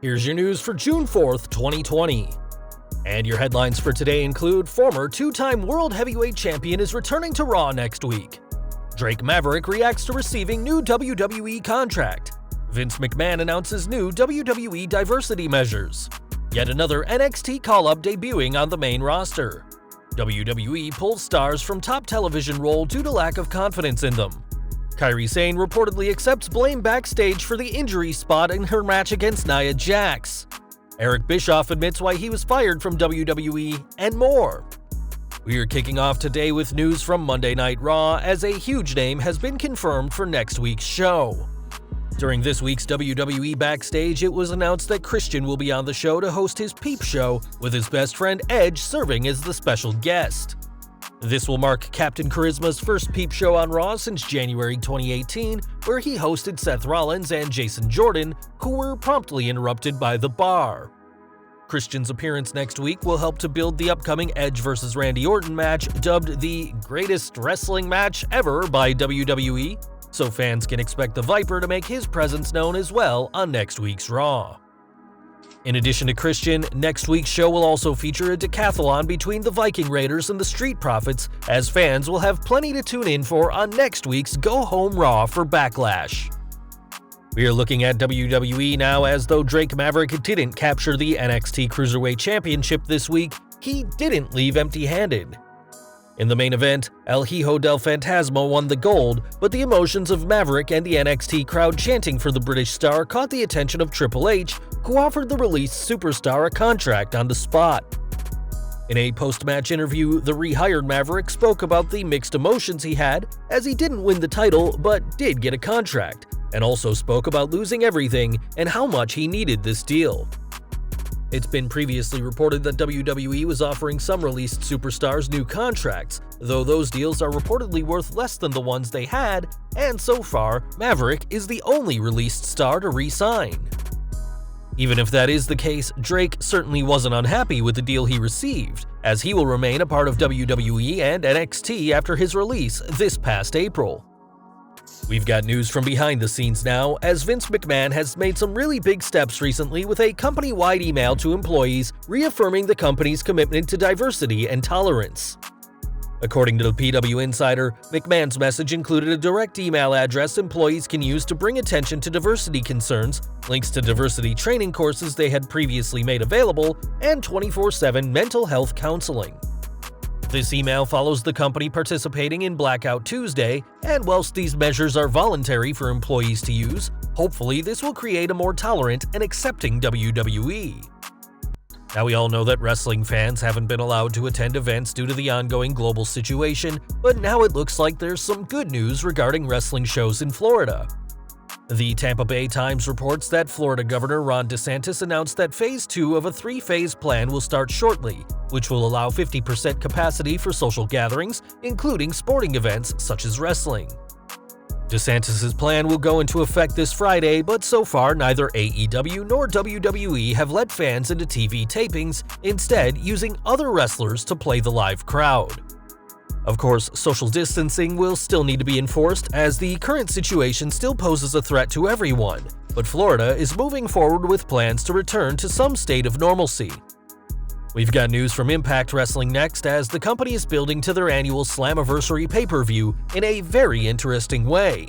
Here's your news for June 4th, 2020. And your headlines for today include former two-time World Heavyweight Champion is returning to Raw next week. Drake Maverick reacts to receiving new WWE contract. Vince McMahon announces new WWE diversity measures. Yet another NXT call-up debuting on the main roster. WWE pulls stars from top television role due to lack of confidence in them. Kairi Sane reportedly accepts blame backstage for the injury spot in her match against Nia Jax. Eric Bischoff admits why he was fired from WWE, and more. We are kicking off today with news from Monday Night Raw, as a huge name has been confirmed for next week's show. During this week's WWE Backstage, it was announced that Christian will be on the show to host his Peep Show, with his best friend Edge serving as the special guest. This will mark Captain Charisma's first Peep Show on Raw since January 2018, where he hosted Seth Rollins and Jason Jordan, who were promptly interrupted by The Bar. Christian's appearance next week will help to build the upcoming Edge vs. Randy Orton match, dubbed the greatest wrestling match ever by WWE, so fans can expect the Viper to make his presence known as well on next week's Raw. In addition to Christian, next week's show will also feature a decathlon between the Viking Raiders and the Street Profits, as fans will have plenty to tune in for on next week's Go Home Raw for Backlash. We are looking at WWE now, as though Drake Maverick didn't capture the NXT Cruiserweight Championship this week, he didn't leave empty-handed. In the main event, El Hijo del Fantasma won the gold, but the emotions of Maverick and the NXT crowd chanting for the British star caught the attention of Triple H, who offered the released superstar a contract on the spot. In a post-match interview, the rehired Maverick spoke about the mixed emotions he had, as he didn't win the title but did get a contract, and also spoke about losing everything and how much he needed this deal. It's been previously reported that WWE was offering some released superstars new contracts, though those deals are reportedly worth less than the ones they had, and so far, Maverick is the only released star to re-sign. Even if that is the case, Drake certainly wasn't unhappy with the deal he received, as he will remain a part of WWE and NXT after his release this past April. We've got news from behind the scenes now, as Vince McMahon has made some really big steps recently with a company-wide email to employees reaffirming the company's commitment to diversity and tolerance. According to the PW Insider, McMahon's message included a direct email address employees can use to bring attention to diversity concerns, links to diversity training courses they had previously made available, and 24/7 mental health counseling. This email follows the company participating in Blackout Tuesday, and whilst these measures are voluntary for employees to use, hopefully this will create a more tolerant and accepting WWE. Now, we all know that wrestling fans haven't been allowed to attend events due to the ongoing global situation, but now it looks like there's some good news regarding wrestling shows in Florida. The Tampa Bay Times reports that Florida Governor Ron DeSantis announced that Phase 2 of a 3-phase plan will start shortly, which will allow 50% capacity for social gatherings, including sporting events such as wrestling. DeSantis' plan will go into effect this Friday, but so far neither AEW nor WWE have let fans into TV tapings, instead using other wrestlers to play the live crowd. Of course, social distancing will still need to be enforced, as the current situation still poses a threat to everyone, but Florida is moving forward with plans to return to some state of normalcy. We've got news from Impact Wrestling next, as the company is building to their annual Slammiversary pay-per-view in a very interesting way.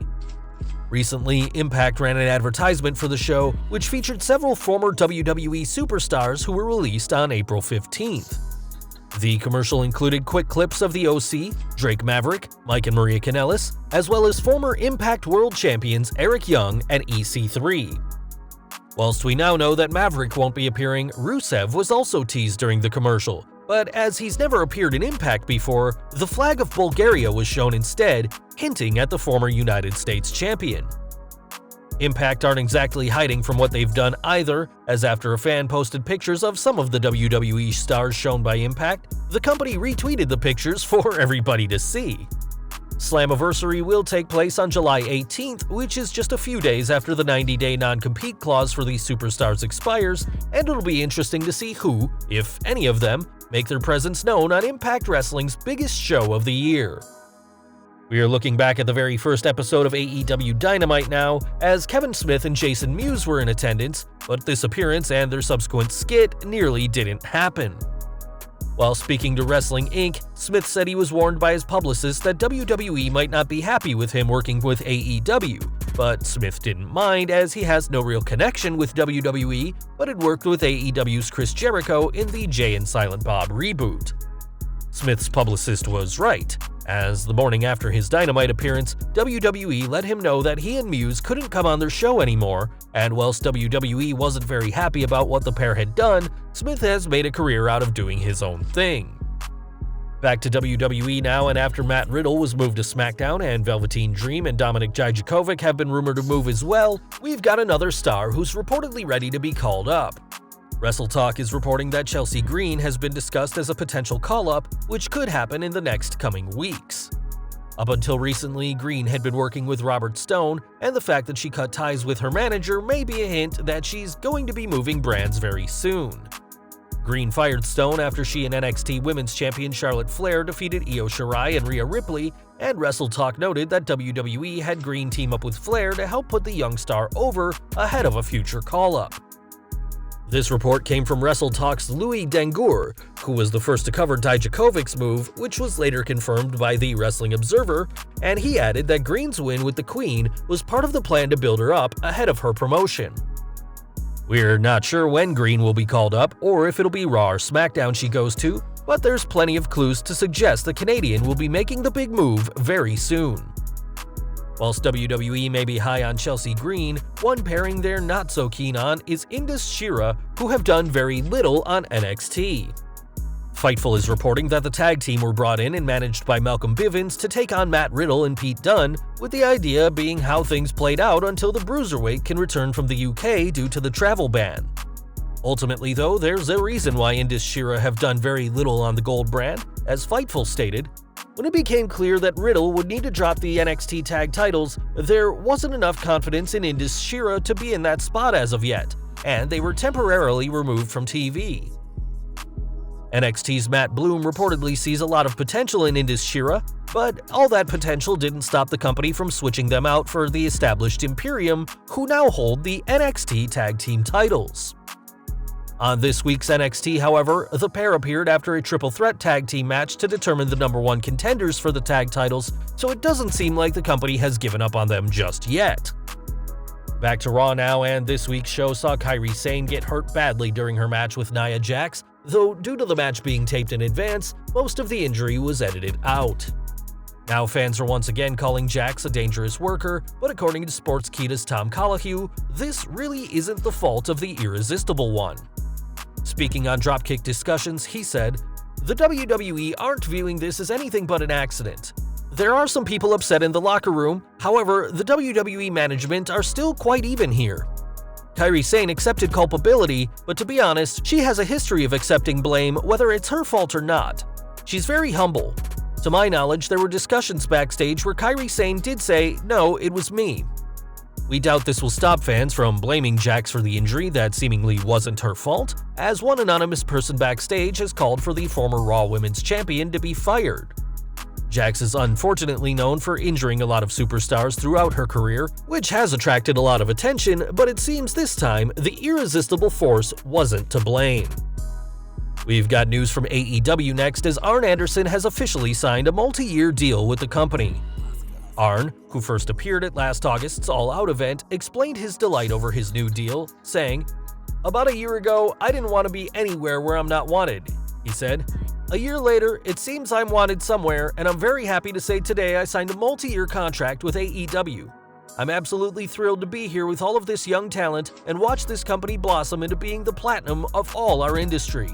Recently, Impact ran an advertisement for the show, which featured several former WWE superstars who were released on April 15th. The commercial included quick clips of the OC, Drake Maverick, Mike and Maria Kanellis, as well as former Impact World Champions Eric Young and EC3. Whilst we now know that Maverick won't be appearing, Rusev was also teased during the commercial, but as he's never appeared in Impact before, the flag of Bulgaria was shown instead, hinting at the former United States champion. Impact aren't exactly hiding from what they've done either, as after a fan posted pictures of some of the WWE stars shown by Impact, the company retweeted the pictures for everybody to see. Slammiversary will take place on July 18th, which is just a few days after the 90-day non-compete clause for these superstars expires, and it'll be interesting to see who, if any of them, make their presence known on Impact Wrestling's biggest show of the year. We are looking back at the very first episode of AEW Dynamite now, as Kevin Smith and Jason Mewes were in attendance, but this appearance and their subsequent skit nearly didn't happen. While speaking to Wrestling Inc., Smith said he was warned by his publicist that WWE might not be happy with him working with AEW, but Smith didn't mind as he has no real connection with WWE, but had worked with AEW's Chris Jericho in the Jay and Silent Bob reboot. Smith's publicist was right, as the morning after his Dynamite appearance, WWE let him know that he and Mewes couldn't come on their show anymore, and whilst WWE wasn't very happy about what the pair had done, Smith has made a career out of doing his own thing. Back to WWE now, and after Matt Riddle was moved to SmackDown and Velveteen Dream and Dominik Dijakovic have been rumored to move as well, we've got another star who's reportedly ready to be called up. WrestleTalk is reporting that Chelsea Green has been discussed as a potential call-up, which could happen in the next coming weeks. Up until recently, Green had been working with Robert Stone, and the fact that she cut ties with her manager may be a hint that she's going to be moving brands very soon. Green fired Stone after she and NXT Women's Champion Charlotte Flair defeated Io Shirai and Rhea Ripley, and WrestleTalk noted that WWE had Green team up with Flair to help put the young star over ahead of a future call-up. This report came from WrestleTalk's Louis Dangour, who was the first to cover Dijakovic's move, which was later confirmed by the Wrestling Observer, and he added that Green's win with the Queen was part of the plan to build her up ahead of her promotion. We're not sure when Green will be called up, or if it'll be Raw or SmackDown she goes to, but there's plenty of clues to suggest the Canadian will be making the big move very soon. Whilst WWE may be high on Chelsea Green, one pairing they're not so keen on is Indus Shira, who have done very little on NXT. Fightful is reporting that the tag team were brought in and managed by Malcolm Bivens to take on Matt Riddle and Pete Dunne, with the idea being how things played out until the Bruiserweight can return from the UK due to the travel ban. Ultimately though, there's a reason why Indus Shira have done very little on the Gold brand, as Fightful stated. When it became clear that Riddle would need to drop the NXT tag titles, there wasn't enough confidence in Indus Shira to be in that spot as of yet, and they were temporarily removed from TV. NXT's Matt Bloom reportedly sees a lot of potential in Indus Shira, but all that potential didn't stop the company from switching them out for the established Imperium, who now hold the NXT tag team titles. On this week's NXT, however, the pair appeared after a triple threat tag team match to determine the #1 contenders for the tag titles, so it doesn't seem like the company has given up on them just yet. Back to Raw now, and this week's show saw Kairi Sane get hurt badly during her match with Nia Jax, though due to the match being taped in advance, most of the injury was edited out. Now fans are once again calling Jax a dangerous worker, but according to Sportskeeda's Tom Colohue, this really isn't the fault of the Irresistible One. Speaking on Dropkick Discussions, he said, "The WWE aren't viewing this as anything but an accident. There are some people upset in the locker room, however, the WWE management are still quite even here. Kairi Sane accepted culpability, but to be honest, she has a history of accepting blame whether it's her fault or not. She's very humble. To my knowledge, there were discussions backstage where Kairi Sane did say, 'No, it was me.' We doubt this will stop fans from blaming Jax for the injury that seemingly wasn't her fault, as one anonymous person backstage has called for the former Raw Women's Champion to be fired. Jax is unfortunately known for injuring a lot of superstars throughout her career, which has attracted a lot of attention, but it seems this time the Irresistible Force wasn't to blame." We've got news from AEW next, as Arn Anderson has officially signed a multi-year deal with the company. Arn, who first appeared at last August's All Out event, explained his delight over his new deal, saying, "About a year ago, I didn't want to be anywhere where I'm not wanted," he said. "A year later, it seems I'm wanted somewhere, and I'm very happy to say today I signed a multi-year contract with AEW. I'm absolutely thrilled to be here with all of this young talent and watch this company blossom into being the platinum of all our industry."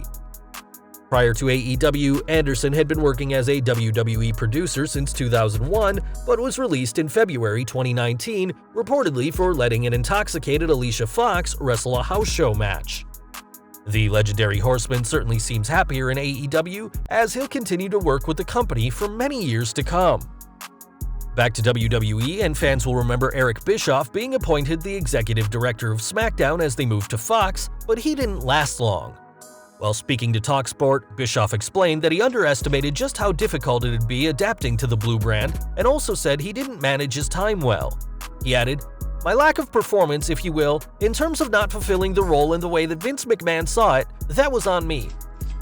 Prior to AEW, Anderson had been working as a WWE producer since 2001, but was released in February 2019, reportedly for letting an intoxicated Alicia Fox wrestle a house show match. The legendary Horseman certainly seems happier in AEW, as he'll continue to work with the company for many years to come. Back to WWE, and fans will remember Eric Bischoff being appointed the executive director of SmackDown as they moved to Fox, but he didn't last long. While speaking to TalkSport, Bischoff explained that he underestimated just how difficult it'd be adapting to the blue brand, and also said he didn't manage his time well. He added, "My lack of performance, if you will, in terms of not fulfilling the role in the way that Vince McMahon saw it, that was on me.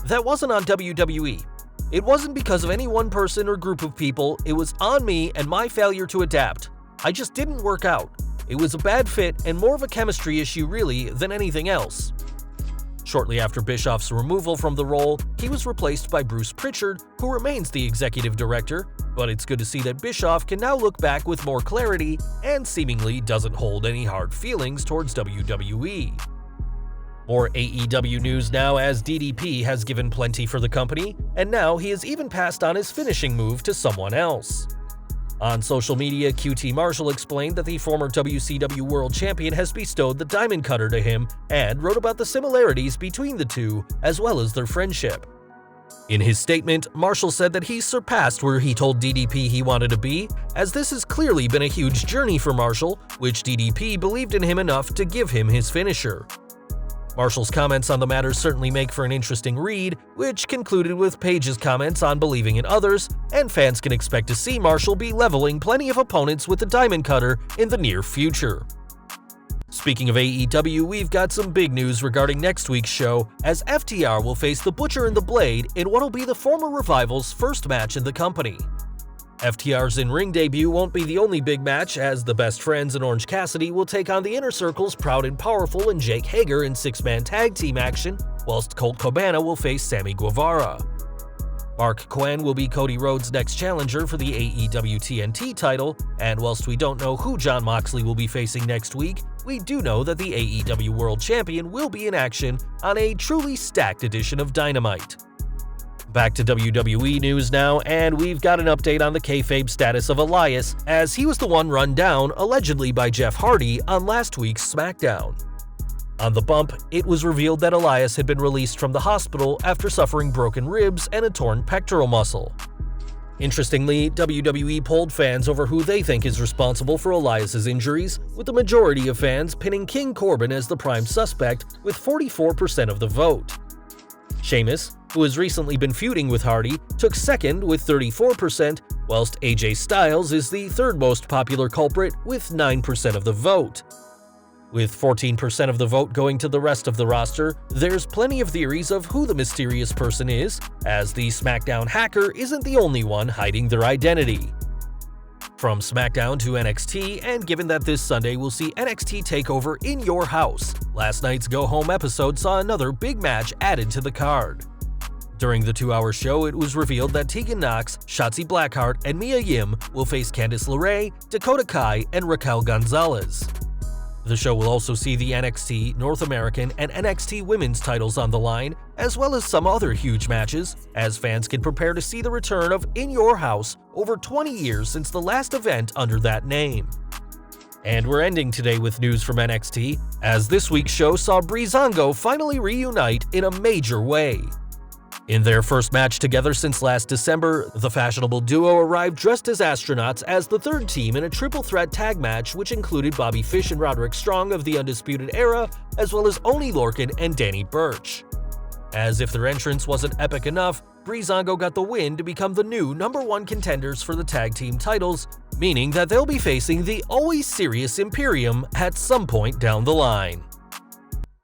That wasn't on WWE. It wasn't because of any one person or group of people, it was on me and my failure to adapt. I just didn't work out. It was a bad fit and more of a chemistry issue really than anything else." Shortly after Bischoff's removal from the role, he was replaced by Bruce Pritchard, who remains the executive director, but it's good to see that Bischoff can now look back with more clarity and seemingly doesn't hold any hard feelings towards WWE. More AEW news now, as DDP has given plenty for the company, and now he has even passed on his finishing move to someone else. On social media, QT Marshall explained that the former WCW World Champion has bestowed the Diamond Cutter to him and wrote about the similarities between the two as well as their friendship. In his statement, Marshall said that he surpassed where he told DDP he wanted to be, as this has clearly been a huge journey for Marshall, which DDP believed in him enough to give him his finisher. Marshall's comments on the matter certainly make for an interesting read, which concluded with Paige's comments on believing in others, and fans can expect to see Marshall be leveling plenty of opponents with the Diamond Cutter in the near future. Speaking of AEW, we've got some big news regarding next week's show, as FTR will face the Butcher and the Blade in what'll be the former Revival's first match in the company. FTR's in-ring debut won't be the only big match, as the Best Friends and Orange Cassidy will take on the Inner Circle's Proud and Powerful and Jake Hager in six-man tag team action, whilst Colt Cabana will face Sammy Guevara. Mark Quinn will be Cody Rhodes' next challenger for the AEW TNT title, and whilst we don't know who Jon Moxley will be facing next week, we do know that the AEW World Champion will be in action on a truly stacked edition of Dynamite. Back to WWE news now, and we've got an update on the kayfabe status of Elias, as he was the one run down, allegedly by Jeff Hardy, on last week's SmackDown. On the bump, it was revealed that Elias had been released from the hospital after suffering broken ribs and a torn pectoral muscle. Interestingly, WWE polled fans over who they think is responsible for Elias's injuries, with the majority of fans pinning King Corbin as the prime suspect with 44% of the vote. Sheamus, who has recently been feuding with Hardy, took second with 34%, whilst AJ Styles is the third most popular culprit with 9% of the vote. With 14% of the vote going to the rest of the roster, there's plenty of theories of who the mysterious person is, as the SmackDown hacker isn't the only one hiding their identity. From SmackDown to NXT, and given that this Sunday we'll see NXT TakeOver in your house, last night's Go Home episode saw another big match added to the card. During the 2-hour show, it was revealed that Tegan Nox, Shotzi Blackheart, and Mia Yim will face Candice LeRae, Dakota Kai, and Raquel Gonzalez. The show will also see the NXT North American and NXT Women's titles on the line, as well as some other huge matches, as fans can prepare to see the return of In Your House over 20 years since the last event under that name. And we're ending today with news from NXT, as this week's show saw Breezango finally reunite in a major way. In their first match together since last December, the fashionable duo arrived dressed as astronauts as the third team in a triple threat tag match which included Bobby Fish and Roderick Strong of the Undisputed Era, as well as Oney Lorcan and Danny Burch. As if their entrance wasn't epic enough, Breezango got the win to become the new #1 contenders for the tag team titles, meaning that they'll be facing the always serious Imperium at some point down the line.